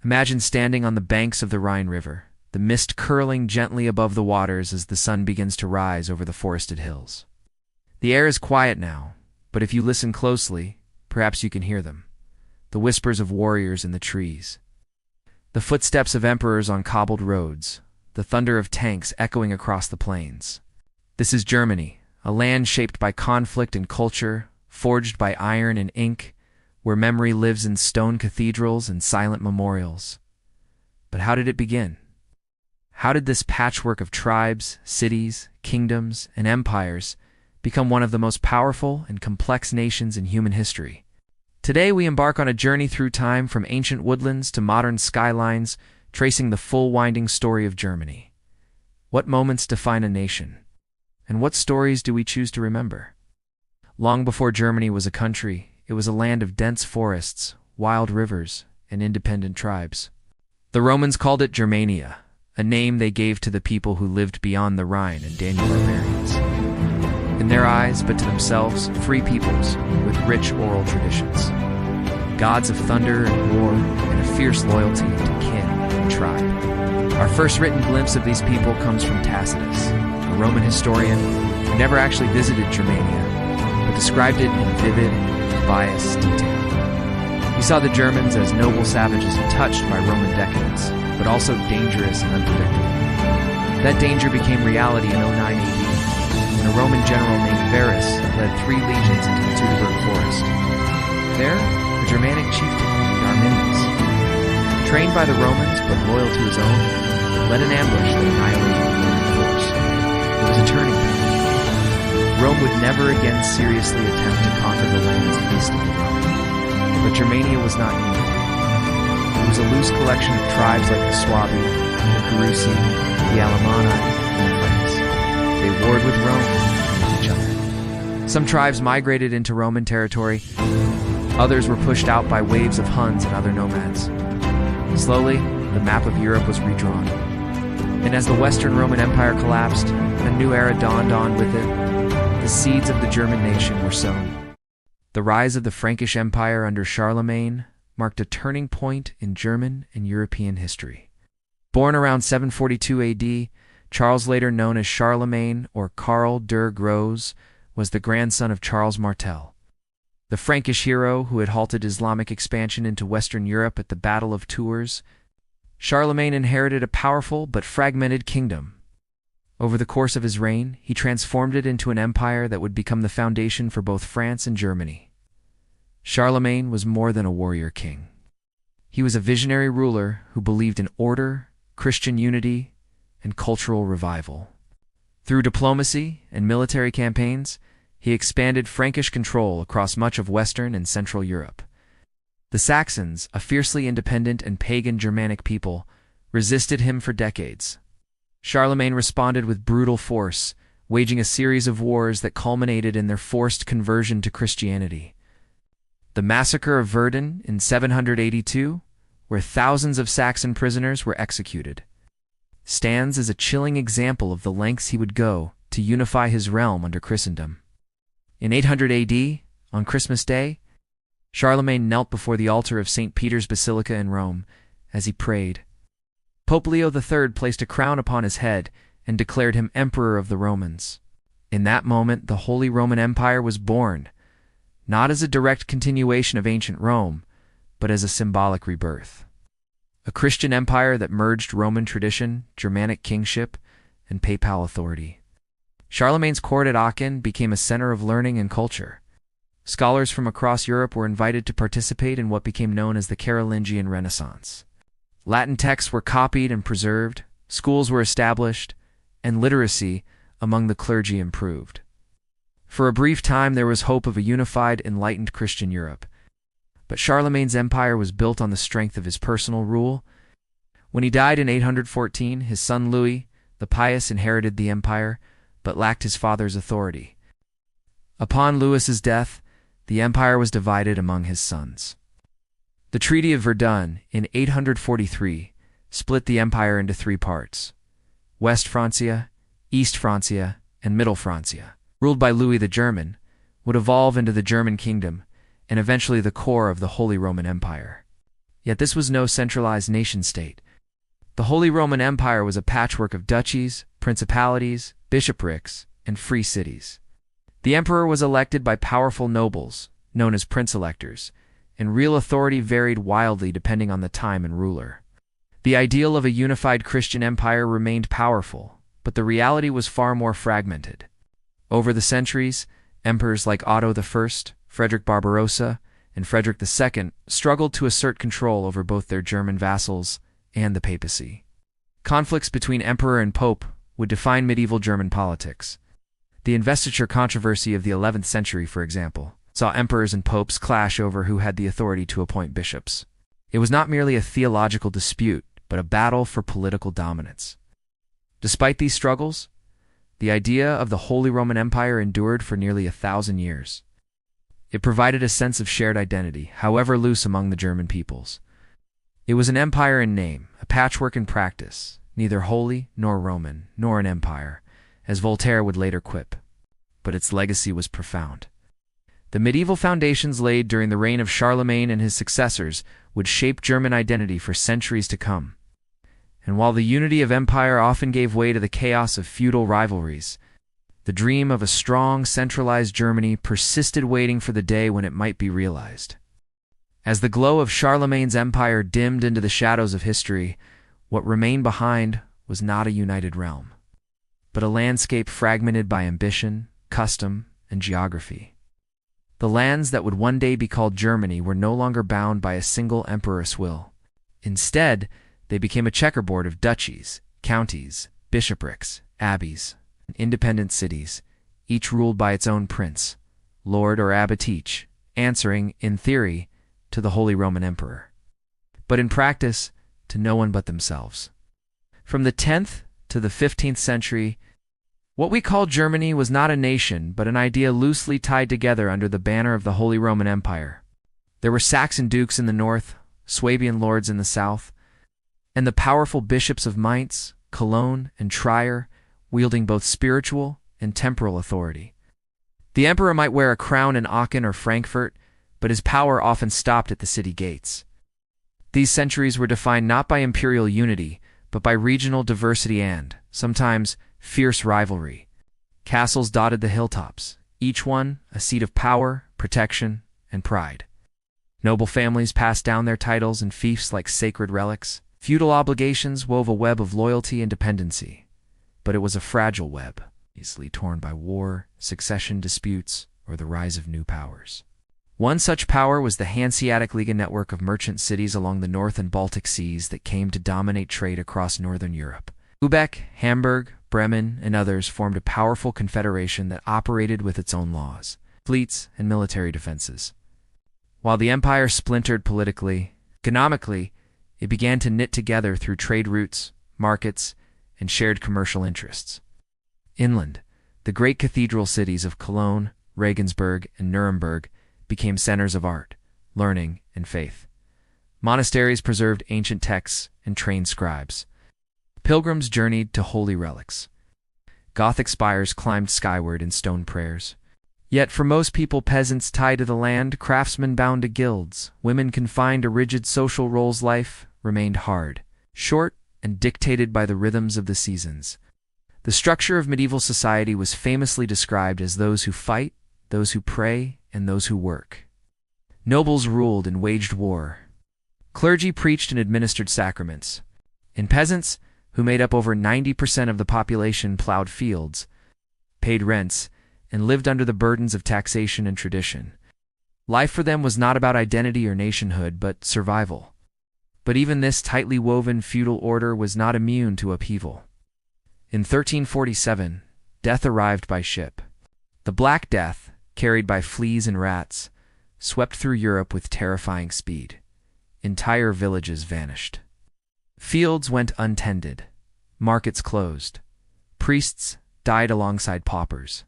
Imagine standing on the banks of the Rhine River, the mist curling gently above the waters as the sun begins to rise over the forested hills. The air is quiet now, but if you listen closely, perhaps you can hear them. The whispers of warriors in the trees. The footsteps of emperors on cobbled roads. The thunder of tanks echoing across the plains. This is Germany, a land shaped by conflict and culture, forged by iron and ink, where memory lives in stone cathedrals and silent memorials. But how did it begin? How did this patchwork of tribes, cities, kingdoms, and empires become one of the most powerful and complex nations in human history? Today we embark on a journey through time from ancient woodlands to modern skylines, tracing the full winding story of Germany. What moments define a nation? And what stories do we choose to remember? Long before Germany was a country, it was a land of dense forests, wild rivers, and independent tribes. The Romans called it Germania, a name they gave to the people who lived beyond the Rhine and Danube barbarians. In their eyes, but to themselves, free peoples with rich oral traditions. Gods of thunder and war, and a fierce loyalty to kin and tribe. Our first written glimpse of these people comes from Tacitus, a Roman historian who never actually visited Germania, but described it in vivid, biased detail. He saw the Germans as noble savages untouched by Roman decadence, but also dangerous and unpredictable. That danger became reality in 09 AD, when a Roman general named Varus led 3 legions into the Teutoburg forest. There, a Germanic chieftain, the Armenians, trained by the Romans but loyal to his own, led an ambush that annihilated the Roman force. It was a turning point. Rome would never again seriously attempt to conquer the lands east of the Rhine. But Germania was not unique. It was a loose collection of tribes like the Suabi, the Carusi, the Alemanni, and the Franks. They warred with Rome and each other. Some tribes migrated into Roman territory. Others were pushed out by waves of Huns and other nomads. Slowly, the map of Europe was redrawn. And as the Western Roman Empire collapsed, a new era dawned on with it. The seeds of the German nation were sown. The rise of the Frankish Empire under Charlemagne marked a turning point in German and European history. Born around 742 AD, Charles, later known as Charlemagne or Karl der Grosse, was the grandson of Charles Martel, the Frankish hero who had halted Islamic expansion into Western Europe at the Battle of Tours. Charlemagne inherited a powerful but fragmented kingdom. Over the course of his reign, he transformed it into an empire that would become the foundation for both France and Germany. Charlemagne was more than a warrior king. He was a visionary ruler who believed in order, Christian unity, and cultural revival. Through diplomacy and military campaigns, he expanded Frankish control across much of Western and Central Europe. The Saxons, a fiercely independent and pagan Germanic people, resisted him for decades. Charlemagne responded with brutal force, waging a series of wars that culminated in their forced conversion to Christianity. The massacre of Verdun in 782, where thousands of Saxon prisoners were executed, stands as a chilling example of the lengths he would go to unify his realm under Christendom. In 800 AD, on Christmas Day, Charlemagne knelt before the altar of St. Peter's Basilica in Rome as he prayed. Pope Leo III placed a crown upon his head and declared him Emperor of the Romans. In that moment, the Holy Roman Empire was born, not as a direct continuation of ancient Rome, but as a symbolic rebirth. A Christian empire that merged Roman tradition, Germanic kingship, and papal authority. Charlemagne's court at Aachen became a center of learning and culture. Scholars from across Europe were invited to participate in what became known as the Carolingian Renaissance. Latin texts were copied and preserved, schools were established, and literacy among the clergy improved. For a brief time there was hope of a unified, enlightened Christian Europe. But Charlemagne's empire was built on the strength of his personal rule. When he died in 814, his son Louis, the Pious, inherited the empire, but lacked his father's authority. Upon Louis's death, the empire was divided among his sons. The Treaty of Verdun in 843 split the empire into 3 parts: West Francia, East Francia, and Middle Francia. Ruled by Louis the German, would evolve into the German kingdom and eventually the core of the Holy Roman Empire. Yet this was no centralized nation-state. The Holy Roman Empire was a patchwork of duchies, principalities, bishoprics, and free cities. The emperor was elected by powerful nobles, known as prince-electors, and real authority varied wildly depending on the time and ruler. The ideal of a unified Christian empire remained powerful, but the reality was far more fragmented. Over the centuries, emperors like Otto I, Frederick Barbarossa, and Frederick II struggled to assert control over both their German vassals and the papacy. Conflicts between emperor and pope would define medieval German politics. The investiture controversy of the 11th century, for example, saw emperors and popes clash over who had the authority to appoint bishops. It was not merely a theological dispute, but a battle for political dominance. Despite these struggles, the idea of the Holy Roman Empire endured for nearly 1,000 years. It provided a sense of shared identity, however loose among the German peoples. It was an empire in name, a patchwork in practice, neither holy nor Roman, nor an empire, as Voltaire would later quip. But its legacy was profound. The medieval foundations laid during the reign of Charlemagne and his successors would shape German identity for centuries to come. And while the unity of empire often gave way to the chaos of feudal rivalries, the dream of a strong, centralized Germany persisted, waiting for the day when it might be realized. As the glow of Charlemagne's empire dimmed into the shadows of history, what remained behind was not a united realm, but a landscape fragmented by ambition, custom, and geography. The lands that would one day be called Germany were no longer bound by a single emperor's will. Instead, they became a checkerboard of duchies, counties, bishoprics, abbeys, and independent cities, each ruled by its own prince, lord or abbot, each answering, in theory, to the Holy Roman Emperor, but in practice, to no one but themselves. From the 10th to the 15th century, what we call Germany was not a nation, but an idea loosely tied together under the banner of the Holy Roman Empire. There were Saxon dukes in the north, Swabian lords in the south, and the powerful bishops of Mainz, Cologne, and Trier, wielding both spiritual and temporal authority. The emperor might wear a crown in Aachen or Frankfurt, but his power often stopped at the city gates. These centuries were defined not by imperial unity, but by regional diversity and, sometimes, fierce rivalry. Castles dotted the hilltops, each one a seat of power, protection, and pride. Noble families passed down their titles and fiefs like sacred relics. Feudal obligations wove a web of loyalty and dependency. But it was a fragile web, easily torn by war, succession disputes, or the rise of new powers. One such power was the Hanseatic Liga network of merchant cities along the North and Baltic seas that came to dominate trade across northern Europe. Lübeck, Hamburg, Bremen, and others formed a powerful confederation that operated with its own laws, fleets, and military defenses. While the empire splintered politically, economically, it began to knit together through trade routes, markets, and shared commercial interests. Inland, the great cathedral cities of Cologne, Regensburg, and Nuremberg became centers of art, learning, and faith. Monasteries preserved ancient texts and trained scribes. Pilgrims journeyed to holy relics. Gothic spires climbed skyward in stone prayers. Yet for most people, peasants tied to the land, craftsmen bound to guilds, women confined to rigid social roles, life remained hard, short, and dictated by the rhythms of the seasons. The structure of medieval society was famously described as those who fight, those who pray, and those who work. Nobles ruled and waged war. Clergy preached and administered sacraments. And peasants, who made up over 90% of the population, plowed fields, paid rents, and lived under the burdens of taxation and tradition. Life for them was not about identity or nationhood, but survival. But even this tightly woven feudal order was not immune to upheaval. In 1347, death arrived by ship. The Black Death, carried by fleas and rats, swept through Europe with terrifying speed. Entire villages vanished. Fields went untended. Markets closed. Priests died alongside paupers.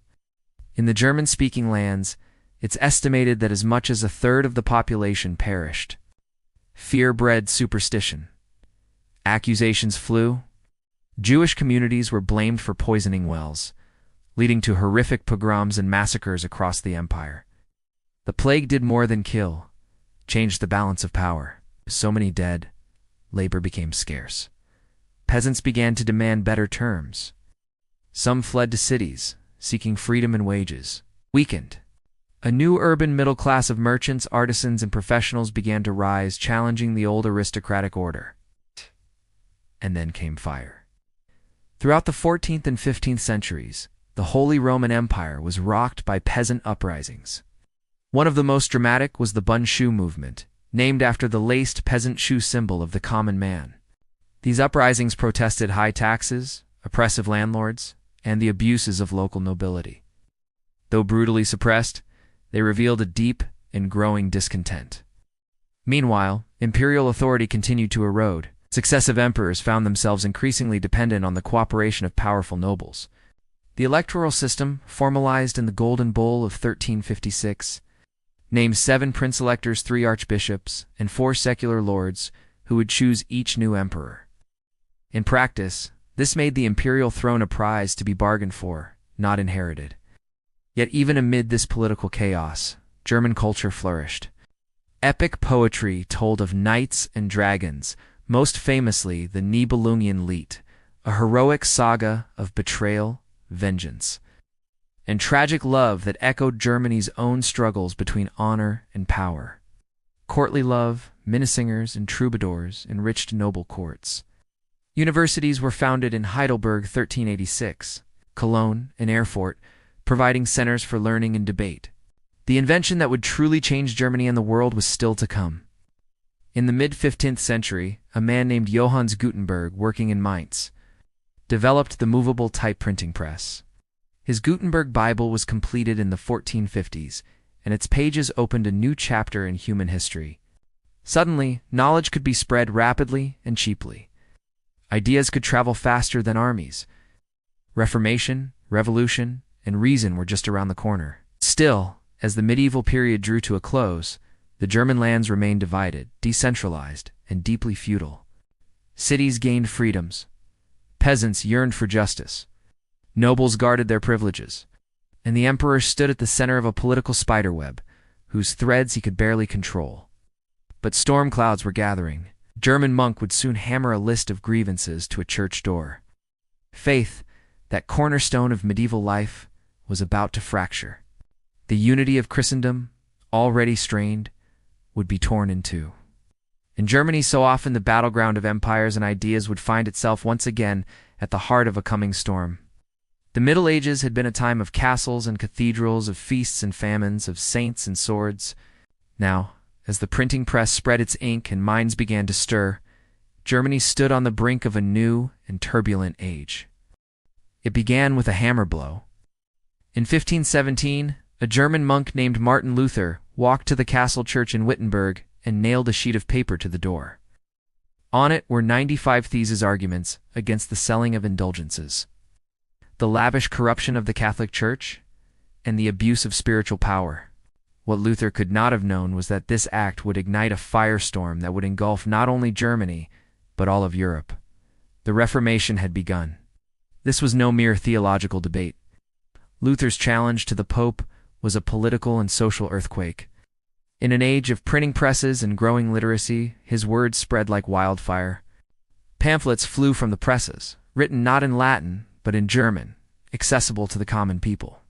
In the German-speaking lands, it's estimated that as much as a third of the population perished. Fear bred superstition. Accusations flew. Jewish communities were blamed for poisoning wells, leading to horrific pogroms and massacres across the empire. The plague did more than kill, changed the balance of power. So many dead, labor became scarce. Peasants began to demand better terms. Some fled to cities, seeking freedom and wages. Weakened. A new urban middle class of merchants, artisans, and professionals began to rise, challenging the old aristocratic order. And then came fire. Throughout the 14th and 15th centuries, the Holy Roman Empire was rocked by peasant uprisings. One of the most dramatic was the bun shoe movement, named after the laced peasant shoe symbol of the common man. These uprisings protested high taxes, oppressive landlords, and the abuses of local nobility. Though brutally suppressed, they revealed a deep and growing discontent. Meanwhile, imperial authority continued to erode. Successive emperors found themselves increasingly dependent on the cooperation of powerful nobles. The electoral system, formalized in the Golden Bull of 1356, named 7 prince-electors, 3 archbishops, and 4 secular lords who would choose each new emperor. In practice, this made the imperial throne a prize to be bargained for, not inherited. Yet even amid this political chaos, German culture flourished. Epic poetry told of knights and dragons, most famously the Nibelungen Lied, a heroic saga of betrayal, vengeance, and tragic love that echoed Germany's own struggles between honor and power. Courtly love, minnesingers, and troubadours enriched noble courts. Universities were founded in Heidelberg 1386, Cologne, and Erfurt, providing centers for learning and debate. The invention that would truly change Germany and the world was still to come. In the mid-15th century, a man named Johannes Gutenberg, working in Mainz, developed the movable type printing press. His Gutenberg Bible was completed in the 1450s, and its pages opened a new chapter in human history. Suddenly, knowledge could be spread rapidly and cheaply. Ideas could travel faster than armies. Reformation, revolution, and reason were just around the corner. Still, as the medieval period drew to a close, the German lands remained divided, decentralized, and deeply feudal. Cities gained freedoms. Peasants yearned for justice. Nobles guarded their privileges. And the emperor stood at the center of a political spiderweb, whose threads he could barely control. But storm clouds were gathering. A German monk would soon hammer a list of grievances to a church door. Faith, that cornerstone of medieval life, was about to fracture. The unity of Christendom, already strained, would be torn in two. In Germany, so often the battleground of empires and ideas, would find itself once again at the heart of a coming storm. The Middle Ages had been a time of castles and cathedrals, of feasts and famines, of saints and swords. Now, as the printing press spread its ink and minds began to stir, Germany stood on the brink of a new and turbulent age. It began with a hammer blow. In 1517, a German monk named Martin Luther walked to the castle church in Wittenberg and nailed a sheet of paper to the door. On it were 95 theses arguments against the selling of indulgences, the lavish corruption of the Catholic Church, and the abuse of spiritual power. What Luther could not have known was that this act would ignite a firestorm that would engulf not only Germany, but all of Europe. The Reformation had begun. This was no mere theological debate. Luther's challenge to the Pope was a political and social earthquake. In an age of printing presses and growing literacy, his words spread like wildfire. Pamphlets flew from the presses, written not in Latin, but in German, accessible to the common people.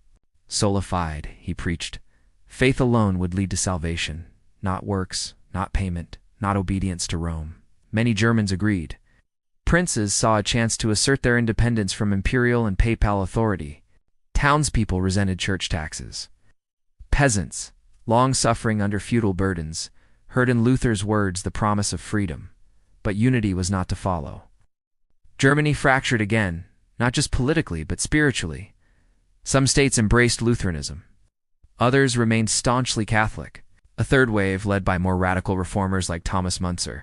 Sola fide, he preached. Faith alone would lead to salvation, not works, not payment, not obedience to Rome. Many Germans agreed. Princes saw a chance to assert their independence from imperial and papal authority. Townspeople resented church taxes. Peasants, long suffering under feudal burdens, heard in Luther's words the promise of freedom, but unity was not to follow. Germany fractured again, not just politically, but spiritually. Some states embraced Lutheranism. Others remained staunchly Catholic. A third wave, led by more radical reformers like Thomas Müntzer.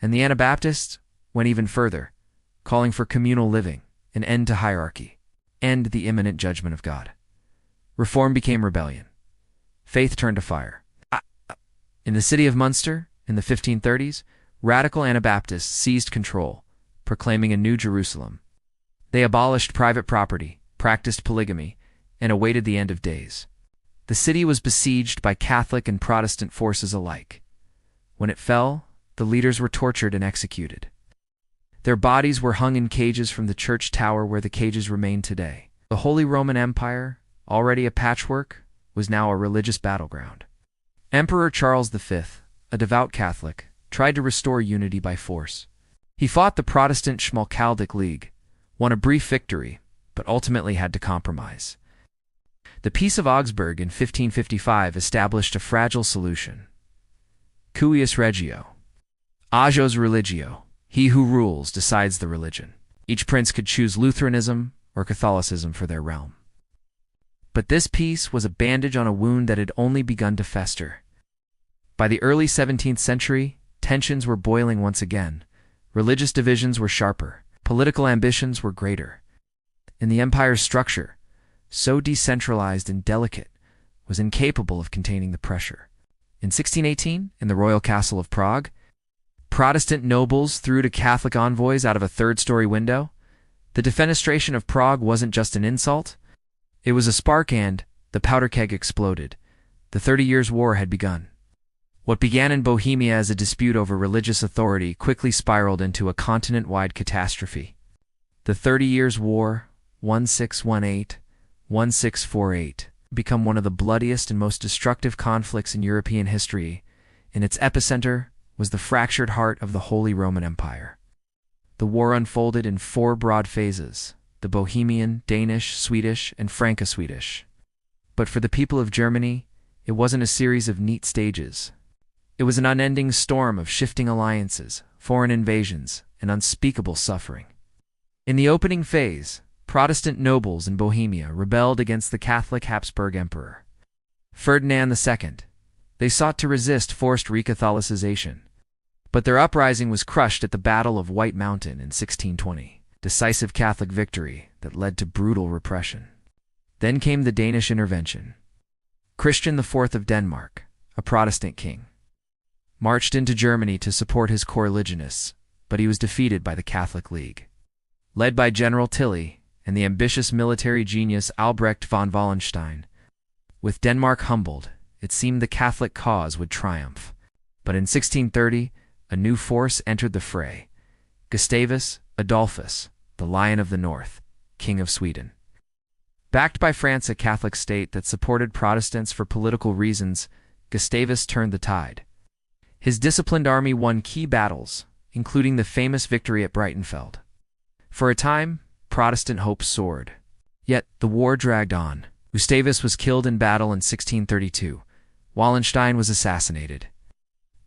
And the Anabaptists went even further, calling for communal living, an end to hierarchy, and the imminent judgment of God. Reform became rebellion. Faith turned to fire. In the city of Munster, in the 1530s, radical Anabaptists seized control, proclaiming a new Jerusalem. They abolished private property, practiced polygamy, and awaited the end of days. The city was besieged by Catholic and Protestant forces alike. When it fell, the leaders were tortured and executed. Their bodies were hung in cages from the church tower where the cages remain today. The Holy Roman Empire, already a patchwork, was now a religious battleground. Emperor Charles V, a devout Catholic, tried to restore unity by force. He fought the Protestant Schmalkaldic League, won a brief victory, but ultimately had to compromise. The Peace of Augsburg in 1555 established a fragile solution. Cuius regio. Agios religio. He who rules decides the religion. Each prince could choose Lutheranism or Catholicism for their realm. But this peace was a bandage on a wound that had only begun to fester. By the early 17th century, tensions were boiling once again. Religious divisions were sharper. Political ambitions were greater. And the empire's structure, so decentralized and delicate, was incapable of containing the pressure. In 1618, in the royal castle of Prague, Protestant nobles threw to Catholic envoys out of a third-story window. The defenestration of Prague wasn't just an insult. It was a spark and, the powder keg exploded. The 30 Years' War had begun. What began in Bohemia as a dispute over religious authority quickly spiraled into a continent-wide catastrophe. The 30 Years' War, 1618-1648, became one of the bloodiest and most destructive conflicts in European history. In its epicenter was the fractured heart of the Holy Roman Empire. The war unfolded in 4 broad phases: the Bohemian, Danish, Swedish, and Franco-Swedish. But for the people of Germany, it wasn't a series of neat stages. It was an unending storm of shifting alliances, foreign invasions, and unspeakable suffering. In the opening phase, Protestant nobles in Bohemia rebelled against the Catholic Habsburg Emperor Ferdinand II. They sought to resist forced recatholicization. But their uprising was crushed at the Battle of White Mountain in 1620, decisive Catholic victory that led to brutal repression. Then came the Danish intervention. Christian IV of Denmark, a Protestant king, marched into Germany to support his coreligionists, but he was defeated by the Catholic League. Led by General Tilly and the ambitious military genius Albrecht von Wallenstein, with Denmark humbled, it seemed the Catholic cause would triumph. But in 1630, a new force entered the fray: Gustavus Adolphus, the Lion of the North, King of Sweden. Backed by France, a Catholic state that supported Protestants for political reasons, Gustavus turned the tide. His disciplined army won key battles, including the famous victory at Breitenfeld. For a time, Protestant hope soared. Yet the war dragged on. Gustavus was killed in battle in 1632. Wallenstein was assassinated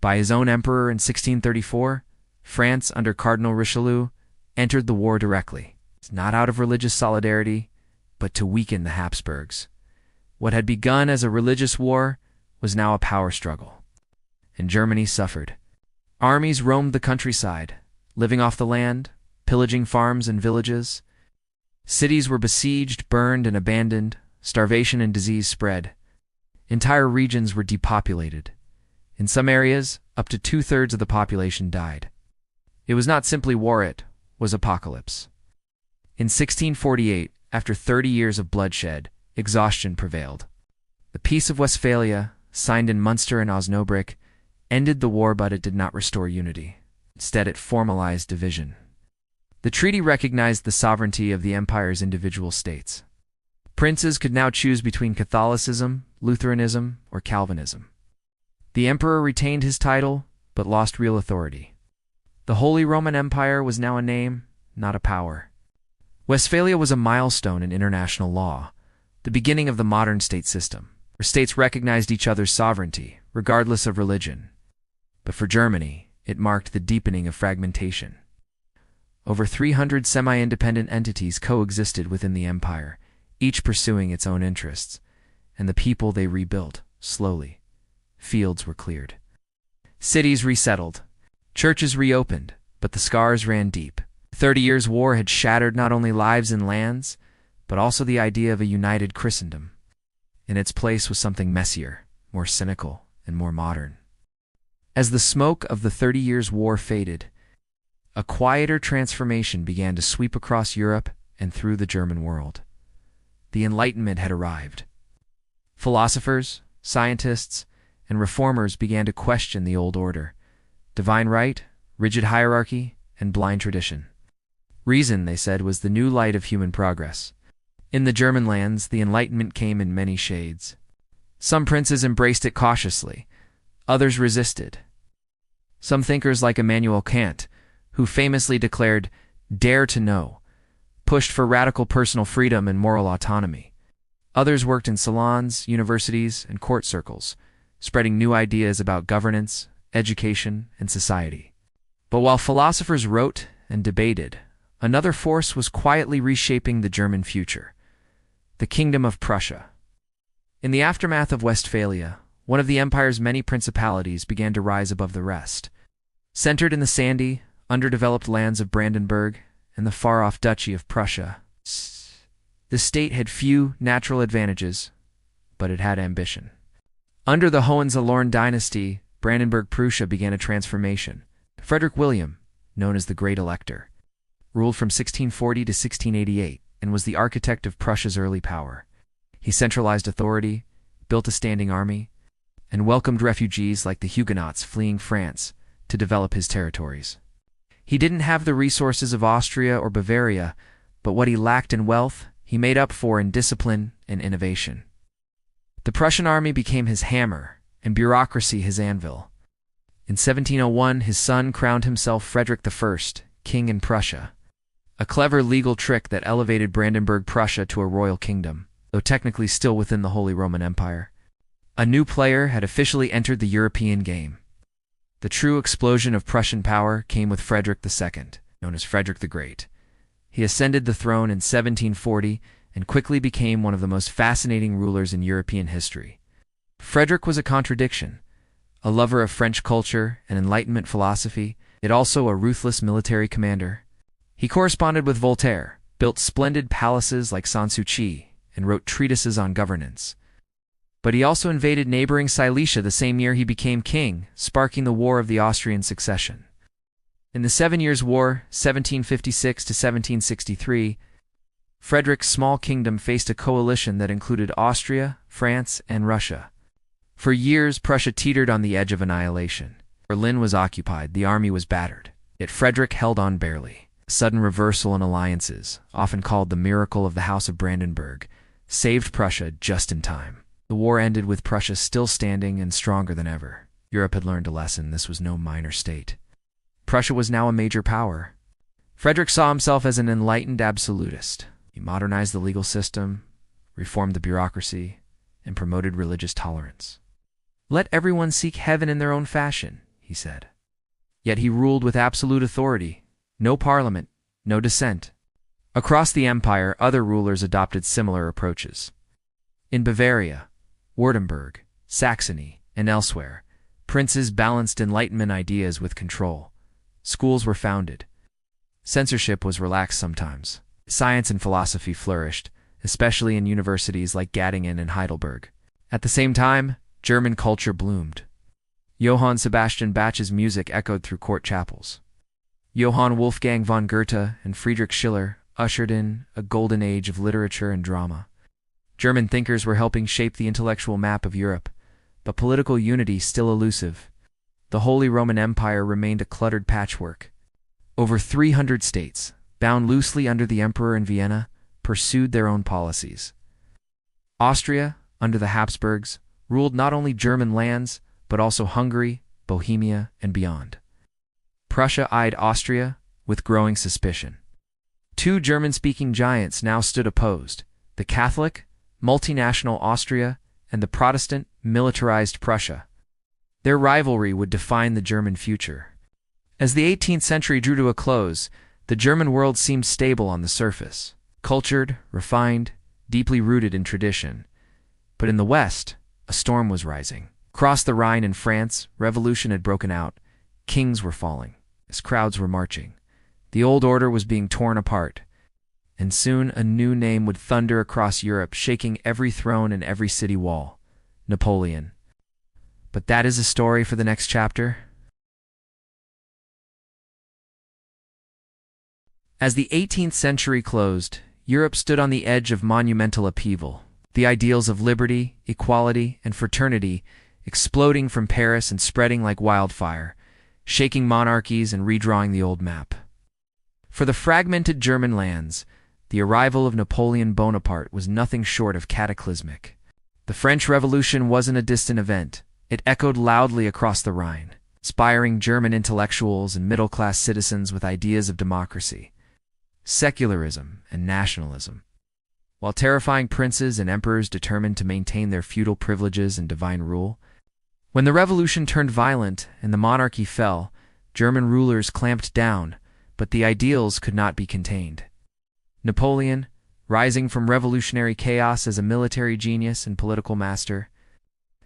by his own emperor in 1634. France, under Cardinal Richelieu, entered the war directly, not out of religious solidarity, but to weaken the Habsburgs. What had begun as a religious war was now a power struggle, and Germany suffered. Armies roamed the countryside, living off the land, pillaging farms and villages. Cities were besieged, burned, and abandoned. Starvation and disease spread. Entire regions were depopulated. In some areas, up to 2/3 of the population died. It was not simply war, it was apocalypse. In 1648, after 30 years of bloodshed, exhaustion prevailed. The Peace of Westphalia, signed in Munster and Osnabrück, ended the war, but it did not restore unity. Instead, it formalized division. The treaty recognized the sovereignty of the empire's individual states. Princes could now choose between Catholicism, Lutheranism, or Calvinism. The emperor retained his title, but lost real authority. The Holy Roman Empire was now a name, not a power. Westphalia was a milestone in international law, the beginning of the modern state system, where states recognized each other's sovereignty, regardless of religion. But for Germany, it marked the deepening of fragmentation. Over 300 semi-independent entities coexisted within the empire, each pursuing its own interests, and the people they rebuilt, slowly. Fields were cleared. Cities resettled. Churches reopened, but the scars ran deep. The 30 Years' War had shattered not only lives and lands, but also the idea of a united Christendom. In its place was something messier, more cynical, and more modern. As the smoke of the 30 Years' War faded, a quieter transformation began to sweep across Europe and through the German world. The Enlightenment had arrived. Philosophers, scientists, and reformers began to question the old order, divine right, rigid hierarchy, and blind tradition. Reason, they said, was the new light of human progress. In the German lands, the Enlightenment came in many shades. Some princes embraced it cautiously, others resisted. Some thinkers like Immanuel Kant, who famously declared, "Dare to know," pushed for radical personal freedom and moral autonomy. Others worked in salons, universities, and court circles, spreading new ideas about governance, education, and society. But while philosophers wrote and debated, another force was quietly reshaping the German future: the Kingdom of Prussia. In the aftermath of Westphalia, one of the empire's many principalities began to rise above the rest. Centered in the sandy, underdeveloped lands of Brandenburg and the far-off Duchy of Prussia, the state had few natural advantages, but it had ambition. Under the Hohenzollern dynasty, Brandenburg-Prussia began a transformation. Frederick William, known as the Great Elector, ruled from 1640 to 1688 and was the architect of Prussia's early power. He centralized authority, built a standing army, and welcomed refugees like the Huguenots fleeing France to develop his territories. He didn't have the resources of Austria or Bavaria, but what he lacked in wealth, he made up for in discipline and innovation. The Prussian army became his hammer, and bureaucracy his anvil. In 1701, his son crowned himself Frederick I, king in Prussia, a clever legal trick that elevated Brandenburg-Prussia to a royal kingdom, though technically still within the Holy Roman Empire. A new player had officially entered the European game. The true explosion of Prussian power came with Frederick II, known as Frederick the Great. He ascended the throne in 1740 and quickly became one of the most fascinating rulers in European history. Frederick was a contradiction: a lover of French culture and Enlightenment philosophy, yet also a ruthless military commander. He corresponded with Voltaire, built splendid palaces like Sanssouci, and wrote treatises on governance. But he also invaded neighboring Silesia the same year he became king, sparking the War of the Austrian Succession. In the 7 Years' War, 1756 to 1763, Frederick's small kingdom faced a coalition that included Austria, France, and Russia. For years, Prussia teetered on the edge of annihilation. Berlin was occupied, the army was battered. Yet Frederick held on barely. A sudden reversal in alliances, often called the miracle of the House of Brandenburg, saved Prussia just in time. The war ended with Prussia still standing and stronger than ever. Europe had learned a lesson: this was no minor state. Prussia was now a major power. Frederick saw himself as an enlightened absolutist. He modernized the legal system, reformed the bureaucracy, and promoted religious tolerance. "Let everyone seek heaven in their own fashion," he said. Yet he ruled with absolute authority. No parliament, no dissent. Across the empire, other rulers adopted similar approaches. In Bavaria, Württemberg, Saxony, and elsewhere, princes balanced Enlightenment ideas with control. Schools were founded. Censorship was relaxed sometimes. Science and philosophy flourished, especially in universities like Göttingen and Heidelberg. At the same time, German culture bloomed. Johann Sebastian Bach's music echoed through court chapels. Johann Wolfgang von Goethe and Friedrich Schiller ushered in a golden age of literature and drama. German thinkers were helping shape the intellectual map of Europe, but political unity still elusive. The Holy Roman Empire remained a cluttered patchwork. Over 300 states, bound loosely under the emperor in Vienna, pursued their own policies. Austria, under the Habsburgs, ruled not only German lands, but also Hungary, Bohemia, and beyond. Prussia eyed Austria with growing suspicion. Two German-speaking giants now stood opposed: the Catholic, multinational Austria, and the Protestant, militarized Prussia. Their rivalry would define the German future. As the 18th century drew to a close, the German world seemed stable on the surface, cultured, refined, deeply rooted in tradition. But in the West, a storm was rising. Across the Rhine in France, revolution had broken out. Kings were falling, as crowds were marching. The old order was being torn apart. And soon a new name would thunder across Europe, shaking every throne and every city wall: Napoleon. But that is a story for the next chapter. As the 18th century closed, Europe stood on the edge of monumental upheaval. The ideals of liberty, equality, and fraternity, exploding from Paris and spreading like wildfire, shaking monarchies and redrawing the old map. For the fragmented German lands, the arrival of Napoleon Bonaparte was nothing short of cataclysmic. The French Revolution wasn't a distant event. It echoed loudly across the Rhine, inspiring German intellectuals and middle-class citizens with ideas of democracy, secularism, and nationalism, while terrifying princes and emperors determined to maintain their feudal privileges and divine rule. When the revolution turned violent and the monarchy fell, German rulers clamped down, but the ideals could not be contained. Napoleon, rising from revolutionary chaos as a military genius and political master,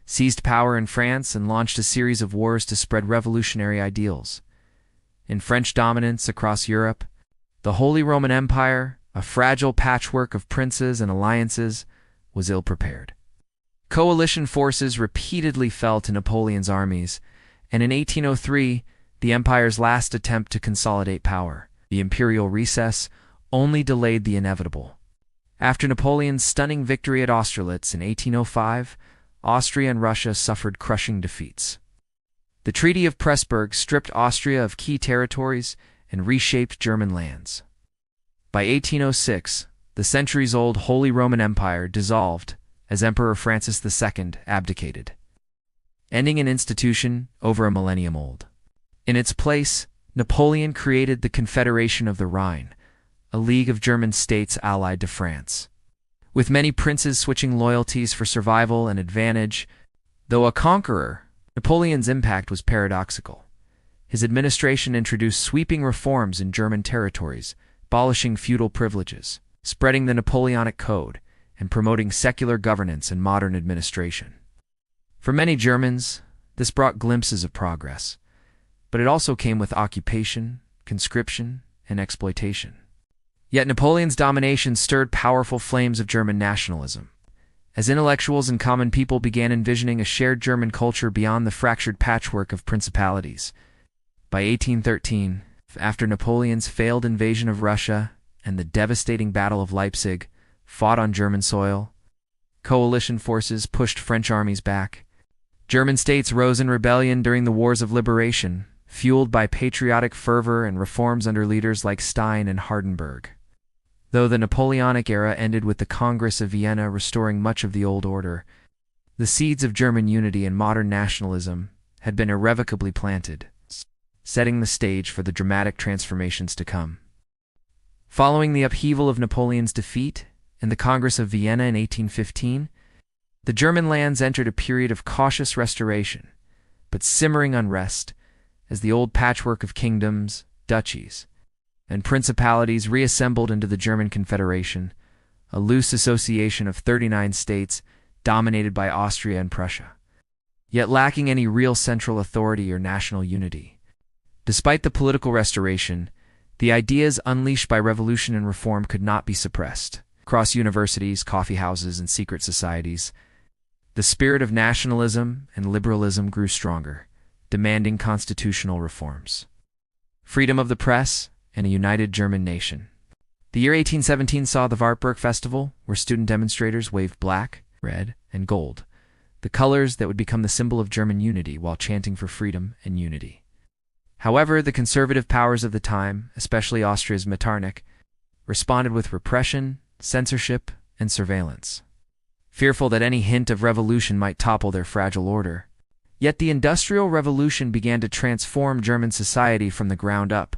seized power in France and launched a series of wars to spread revolutionary ideals. In French dominance across Europe, the Holy Roman Empire, a fragile patchwork of princes and alliances, was ill-prepared. Coalition forces repeatedly fell to Napoleon's armies, and in 1803, the empire's last attempt to consolidate power, the imperial recess, only delayed the inevitable. After Napoleon's stunning victory at Austerlitz in 1805, Austria and Russia suffered crushing defeats. The Treaty of Pressburg stripped Austria of key territories and reshaped German lands. By 1806, the centuries-old Holy Roman Empire dissolved as Emperor Francis II abdicated, ending an institution over a millennium old. In its place, Napoleon created the Confederation of the Rhine, a league of German states allied to France. With many princes switching loyalties for survival and advantage, though a conqueror, Napoleon's impact was paradoxical. His administration introduced sweeping reforms in German territories, abolishing feudal privileges, spreading the Napoleonic Code, and promoting secular governance and modern administration. For many Germans, this brought glimpses of progress, but it also came with occupation, conscription, and exploitation. Yet Napoleon's domination stirred powerful flames of German nationalism, as intellectuals and common people began envisioning a shared German culture beyond the fractured patchwork of principalities. By 1813, after Napoleon's failed invasion of Russia and the devastating Battle of Leipzig, fought on German soil, coalition forces pushed French armies back. German states rose in rebellion during the Wars of Liberation, fueled by patriotic fervor and reforms under leaders like Stein and Hardenberg. Though the Napoleonic era ended with the Congress of Vienna restoring much of the old order, the seeds of German unity and modern nationalism had been irrevocably planted, setting the stage for the dramatic transformations to come. Following the upheaval of Napoleon's defeat and the Congress of Vienna in 1815, the German lands entered a period of cautious restoration, but simmering unrest, as the old patchwork of kingdoms, duchies, and principalities reassembled into the German Confederation, a loose association of 39 states dominated by Austria and Prussia, yet lacking any real central authority or national unity. Despite the political restoration, the ideas unleashed by revolution and reform could not be suppressed. Across universities, coffeehouses, and secret societies, the spirit of nationalism and liberalism grew stronger, demanding constitutional reforms, freedom of the press, and a united German nation. The year 1817 saw the Wartburg Festival, where student demonstrators waved black, red, and gold, the colors that would become the symbol of German unity while chanting for freedom and unity. However, the conservative powers of the time, especially Austria's Metternich, responded with repression, censorship, and surveillance. Fearful that any hint of revolution might topple their fragile order. Yet the Industrial Revolution began to transform German society from the ground up,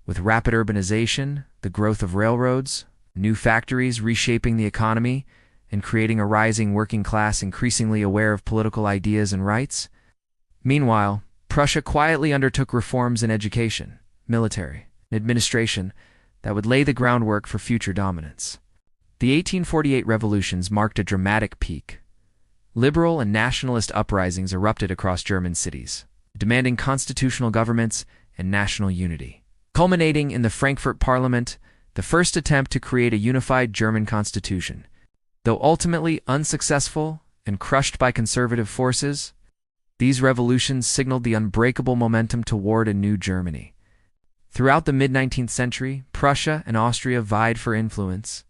with rapid urbanization, the growth of railroads, new factories reshaping the economy, and creating a rising working class increasingly aware of political ideas and rights. Meanwhile, Prussia quietly undertook reforms in education, military, and administration that would lay the groundwork for future dominance. The 1848 revolutions marked a dramatic peak. Liberal and nationalist uprisings erupted across German cities, demanding constitutional governments and national unity, culminating in the Frankfurt Parliament, the first attempt to create a unified German constitution. Though ultimately unsuccessful and crushed by conservative forces, these revolutions signaled the unbreakable momentum toward a new Germany. Throughout the mid-19th century, Prussia and Austria vied for influence,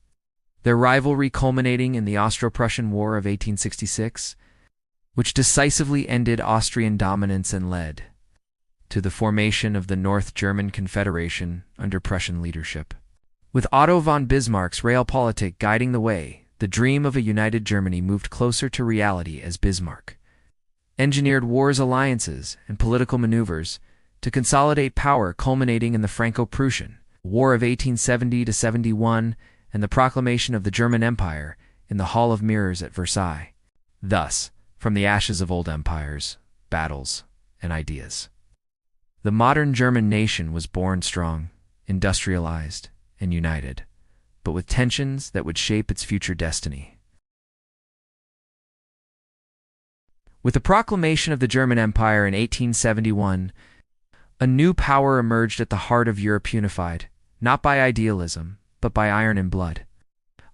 their rivalry culminating in the Austro-Prussian War of 1866, which decisively ended Austrian dominance and led to the formation of the North German Confederation under Prussian leadership. With Otto von Bismarck's realpolitik guiding the way, the dream of a united Germany moved closer to reality as Bismarck engineered wars, alliances, and political maneuvers to consolidate power, culminating in the Franco-Prussian War of 1870–71 and the proclamation of the German Empire in the Hall of Mirrors at Versailles. Thus, from the ashes of old empires, battles, and ideas, the modern German nation was born strong, industrialized, and united, but with tensions that would shape its future destiny. With the proclamation of the German Empire in 1871, a new power emerged at the heart of Europe, unified, not by idealism, but by iron and blood.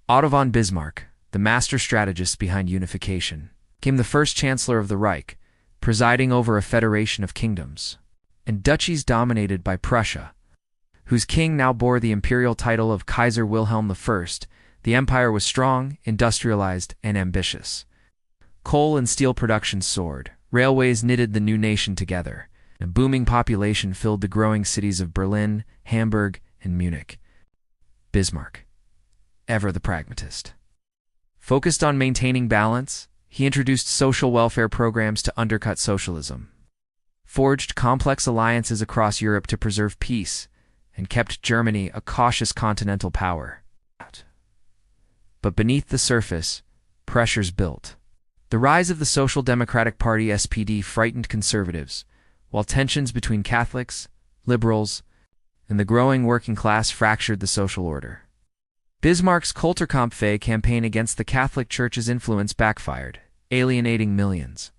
Otto von Bismarck, the master strategist behind unification, became the first Chancellor of the Reich, presiding over a federation of kingdoms and duchies dominated by Prussia, whose king now bore the imperial title of Kaiser Wilhelm I. The empire was strong, industrialized, and ambitious. Coal and steel production soared, railways knitted the new nation together, and a booming population filled the growing cities of Berlin, Hamburg, and Munich. Bismarck, ever the pragmatist, focused on maintaining balance. He introduced social welfare programs to undercut socialism, forged complex alliances across Europe to preserve peace, and kept Germany a cautious continental power. But beneath the surface, pressures built. The rise of the Social Democratic Party (SPD) frightened conservatives, while tensions between Catholics, liberals, and the growing working class fractured the social order. Bismarck's Kulturkampf campaign against the Catholic Church's influence backfired, alienating millions.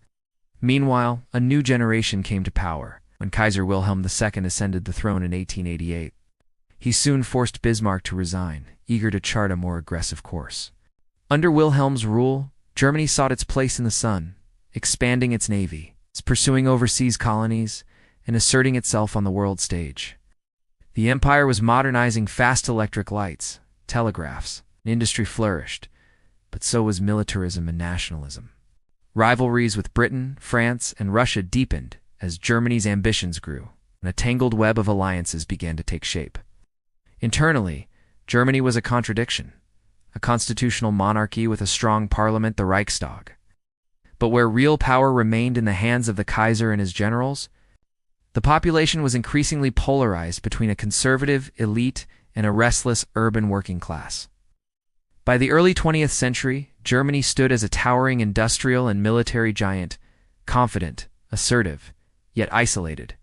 Meanwhile, a new generation came to power when Kaiser Wilhelm II ascended the throne in 1888. He soon forced Bismarck to resign, eager to chart a more aggressive course. Under Wilhelm's rule, Germany sought its place in the sun, expanding its navy, pursuing overseas colonies, and asserting itself on the world stage. The empire was modernizing fast electric lights, telegraphs, and industry flourished, but so was militarism and nationalism. Rivalries with Britain, France, and Russia deepened as Germany's ambitions grew, and a tangled web of alliances began to take shape. Internally, Germany was a contradiction, a constitutional monarchy with a strong parliament, the Reichstag. But where real power remained in the hands of the Kaiser and his generals, the population was increasingly polarized between a conservative elite and a restless urban working class. By the early 20th century, Germany stood as a towering industrial and military giant, confident, assertive, yet isolated.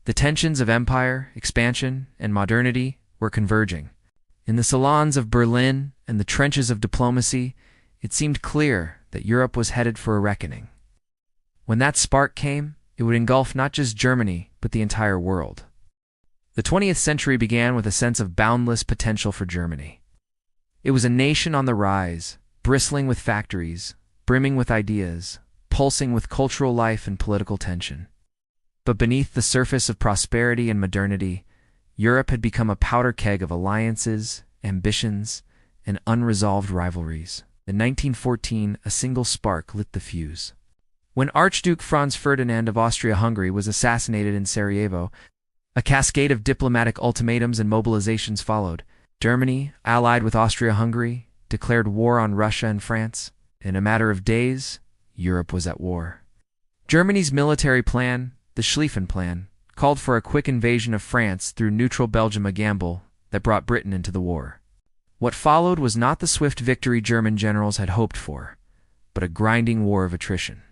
The tensions of empire, expansion, and modernity were converging. In the salons of Berlin and the trenches of diplomacy, it seemed clear that Europe was headed for a reckoning. When that spark came, it would engulf not just Germany, but the entire world. The 20th century began with a sense of boundless potential for Germany. It was a nation on the rise, bristling with factories, brimming with ideas, pulsing with cultural life and political tension. But beneath the surface of prosperity and modernity, Europe had become a powder keg of alliances, ambitions, and unresolved rivalries. In 1914, a single spark lit the fuse. When Archduke Franz Ferdinand of Austria-Hungary was assassinated in Sarajevo, a cascade of diplomatic ultimatums and mobilizations followed. Germany, allied with Austria-Hungary, declared war on Russia and France. In a matter of days, Europe was at war. Germany's military plan, the Schlieffen Plan, called for a quick invasion of France through neutral Belgium, a gamble that brought Britain into the war. What followed was not the swift victory German generals had hoped for, but a grinding war of attrition.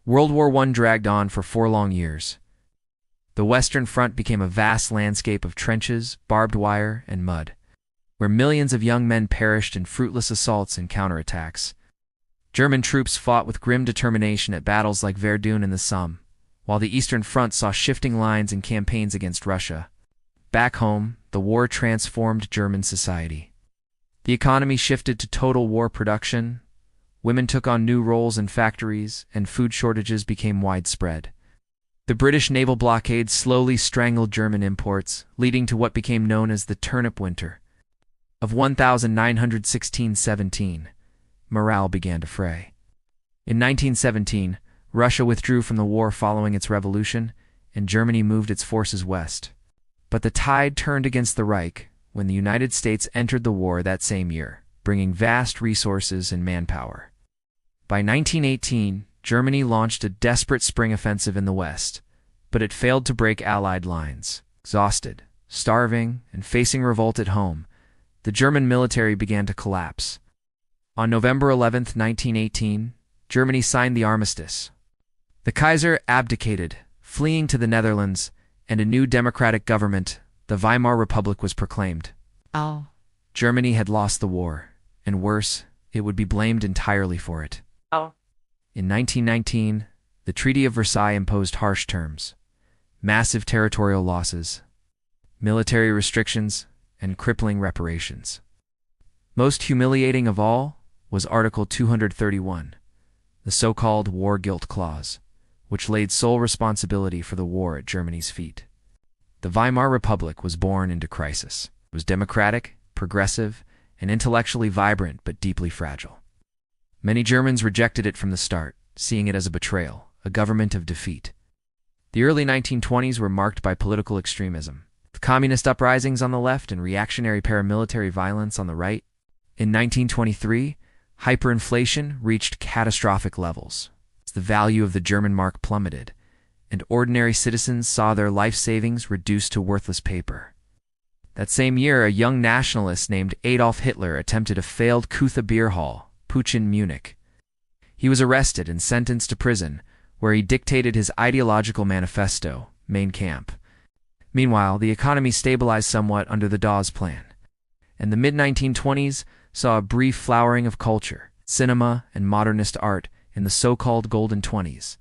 World War I dragged on for 4 long years. The Western Front became a vast landscape of trenches, barbed wire, and mud, where millions of young men perished in fruitless assaults and counterattacks. German troops fought with grim determination at battles like Verdun and the Somme, while the Eastern Front saw shifting lines and campaigns against Russia. Back home, the war transformed German society. The economy shifted to total war production, women took on new roles in factories, and food shortages became widespread. The British naval blockade slowly strangled German imports, leading to what became known as the Turnip Winter of 1916–17. Morale began to fray. In 1917, Russia withdrew from the war following its revolution, and Germany moved its forces west. But the tide turned against the Reich when the United States entered the war that same year, bringing vast resources and manpower. By 1918, Germany launched a desperate spring offensive in the west, but it failed to break Allied lines. Exhausted, starving, and facing revolt at home, the German military began to collapse. On November 11, 1918, Germany signed the armistice. The Kaiser abdicated, fleeing to the Netherlands, and a new democratic government, the Weimar Republic, was proclaimed. Germany had lost the war, and worse, it would be blamed entirely for it. In 1919, the Treaty of Versailles imposed harsh terms, massive territorial losses, military restrictions, and crippling reparations. Most humiliating of all was Article 231, the so-called War Guilt Clause, which laid sole responsibility for the war at Germany's feet. The Weimar Republic was born into crisis. It was democratic, progressive, and intellectually vibrant but deeply fragile. Many Germans rejected it from the start, seeing it as a betrayal, a government of defeat. The early 1920s were marked by political extremism, with communist uprisings on the left and reactionary paramilitary violence on the right. In 1923, hyperinflation reached catastrophic levels. The value of the German mark plummeted, and ordinary citizens saw their life savings reduced to worthless paper. That same year, a young nationalist named Adolf Hitler attempted a failed Kutha beer hall, putsch in Munich. He was arrested and sentenced to prison, where he dictated his ideological manifesto, Mein Kampf. Meanwhile, the economy stabilized somewhat under the Dawes Plan, and the mid-1920s saw a brief flowering of culture, cinema, and modernist art in the so-called Golden Twenties.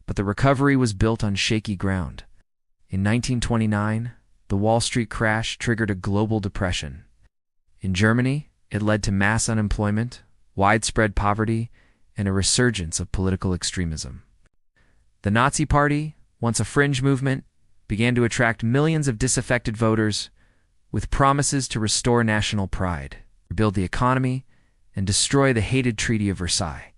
But the recovery was built on shaky ground. In 1929, the Wall Street crash triggered a global depression. In Germany, it led to mass unemployment, widespread poverty, and a resurgence of political extremism. The Nazi Party, once a fringe movement, began to attract millions of disaffected voters with promises to restore national pride, rebuild the economy, and destroy the hated Treaty of Versailles.